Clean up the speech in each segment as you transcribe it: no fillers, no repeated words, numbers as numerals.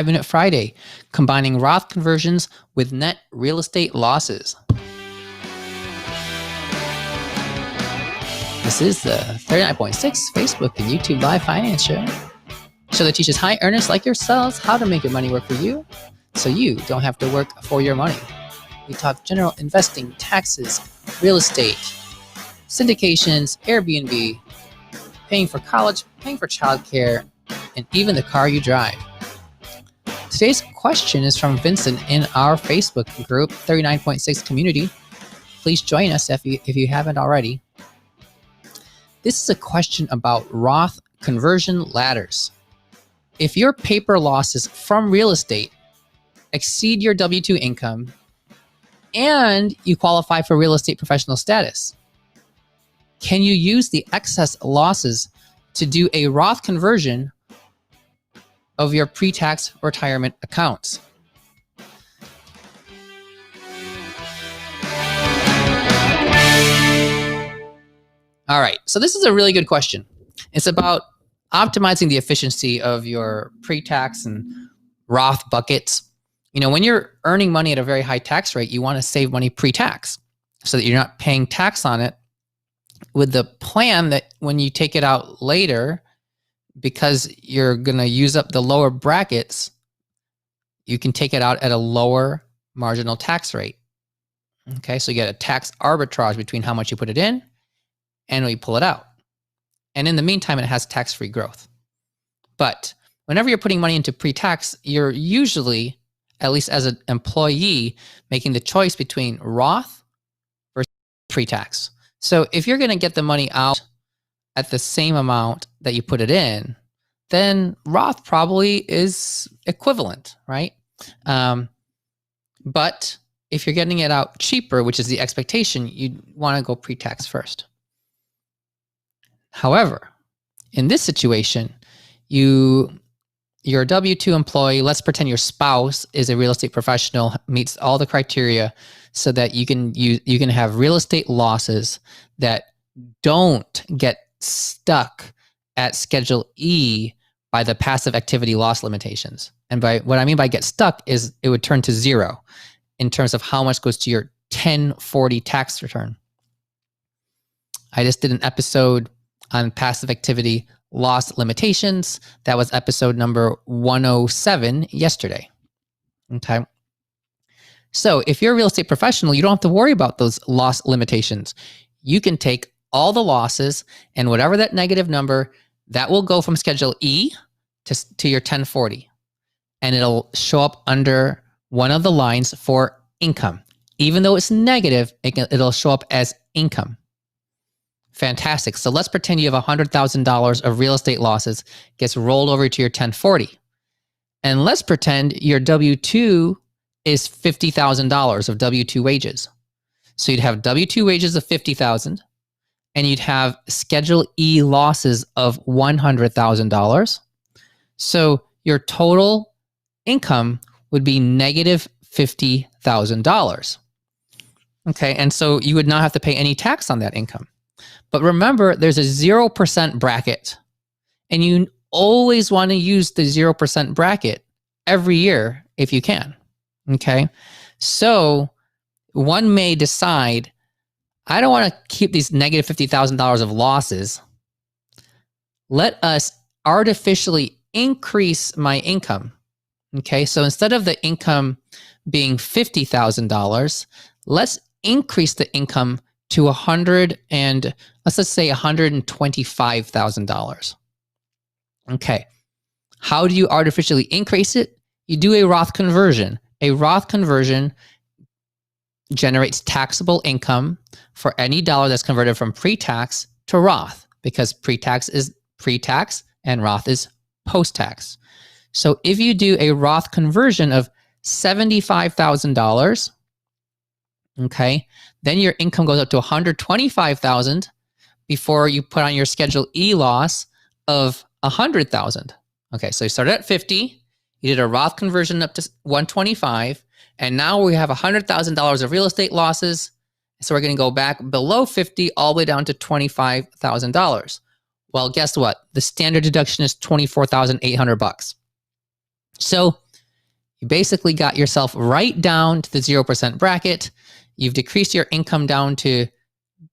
5-Minute Friday, combining Roth conversions with net real estate losses. This is the 39.6 Facebook and YouTube Live Finance Show. Show that teaches high earners like yourselves how to make your money work for you, so you don't have to work for your money. We talk general investing, taxes, real estate, syndications, Airbnb, paying for college, paying for childcare, and even the car you drive. Today's question is from Vincent in our Facebook group, 39.6 Community. Please join us if you haven't already. This is a question about Roth conversion ladders. If your paper losses from real estate exceed your W-2 income and you qualify for real estate professional status, can you use the excess losses to do a Roth conversion of your pre-tax retirement accounts? All right, so this is a really good question. It's about optimizing the efficiency of your pre-tax and Roth buckets. You know, when you're earning money at a very high tax rate, you want to save money pre-tax so that you're not paying tax on it, with the plan that when you take it out later, because you're going to use up the lower brackets, you can take it out at a lower marginal tax rate. Okay, so you get a tax arbitrage between how much you put it in and when you pull it out. And in the meantime, it has tax-free growth. But whenever you're putting money into pre-tax, you're usually, at least as an employee, making the choice between Roth versus pre-tax. So if you're going to get the money out at the same amount that you put it in, then Roth probably is equivalent, right? But if you're getting it out cheaper, which is the expectation, you want to go pre-tax first. However, in this situation, you're a W-2 employee. Let's pretend your spouse is a real estate professional, meets all the criteria, so that you can have real estate losses that don't get stuck at Schedule E by the passive activity loss limitations. And by what I mean by get stuck is it would turn to zero in terms of how much goes to your 1040 tax return. I just did an episode on passive activity loss limitations. That was episode number 107 yesterday. Okay. So if you're a real estate professional, you don't have to worry about those loss limitations. You can take all the losses and whatever that negative number, that will go from Schedule E to your 1040. And it'll show up under one of the lines for income. Even though it's negative, it'll show up as income. Fantastic. So let's pretend you have $100,000 of real estate losses gets rolled over to your 1040. And let's pretend your W-2 is $50,000 of W-2 wages. So you'd have W-2 wages of $50,000 and you'd have Schedule E losses of $100,000. So your total income would be negative $50,000. Okay, and so you would not have to pay any tax on that income. But remember, there's a 0% bracket, and you always want to use the 0% bracket every year if you can. Okay, so one may decide, I don't want to keep these negative $50,000 of losses. Let us artificially increase my income. Okay, so instead of the income being $50,000, let's increase the income to let's just say $125,000. Okay, how do you artificially increase it? You do a Roth conversion. A Roth conversion generates taxable income for any dollar that's converted from pre-tax to Roth, because pre-tax is pre-tax and Roth is post-tax. So if you do a Roth conversion of $75,000, okay, then your income goes up to $125,000 before you put on your Schedule E loss of $100,000. Okay, so you started at 50, you did a Roth conversion up to 125, and now we have $100,000 of real estate losses. So we're going to go back below 50 all the way down to $25,000. Well, guess what? The standard deduction is $24,800. So You basically got yourself right down to the 0% bracket. You've decreased your income down to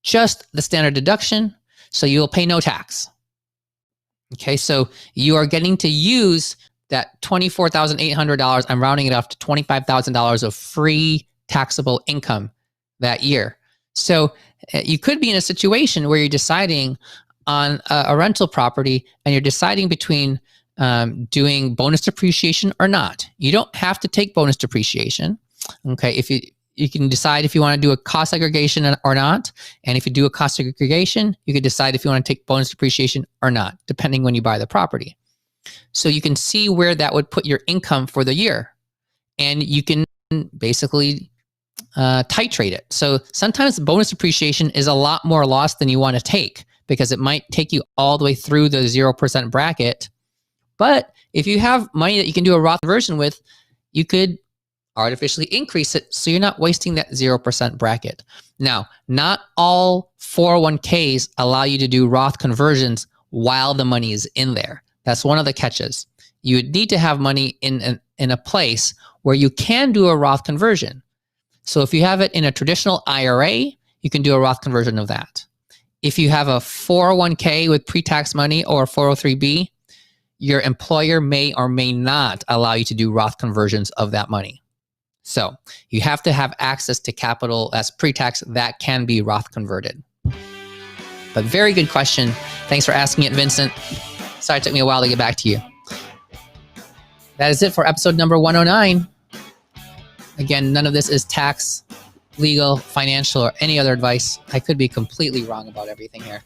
just the standard deduction, so you'll pay no tax. Okay, so you are getting to use that $24,800. I'm rounding it off to $25,000 of free taxable income that year. So you could be in a situation where you're deciding on a rental property and you're deciding between doing bonus depreciation or not. You don't have to take bonus depreciation. Okay, if you can decide if you want to do a cost segregation or not. And if you do a cost segregation, you can decide if you want to take bonus depreciation or not, depending when you buy the property. So you can see where that would put your income for the year. And you can basically titrate it. So sometimes bonus depreciation is a lot more loss than you want to take because it might take you all the way through the 0% bracket. But if you have money that you can do a Roth conversion with, you could artificially increase it so you're not wasting that 0% bracket. Now, not all 401ks allow you to do Roth conversions while the money is in there. That's one of the catches. You would need to have money in a place where you can do a Roth conversion. So if you have it in a traditional IRA, you can do a Roth conversion of that. If you have a 401k with pre-tax money or 403b, your employer may or may not allow you to do Roth conversions of that money. So you have to have access to capital as pre-tax that can be Roth converted. But very good question. Thanks for asking it, Vincent. Sorry it took me a while to get back to you. That is it for episode number 109. Again, none of this is tax, legal, financial, or any other advice. I could be completely wrong about everything here.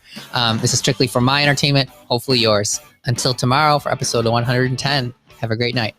This is strictly for my entertainment, hopefully yours. Until tomorrow for episode 110, have a great night.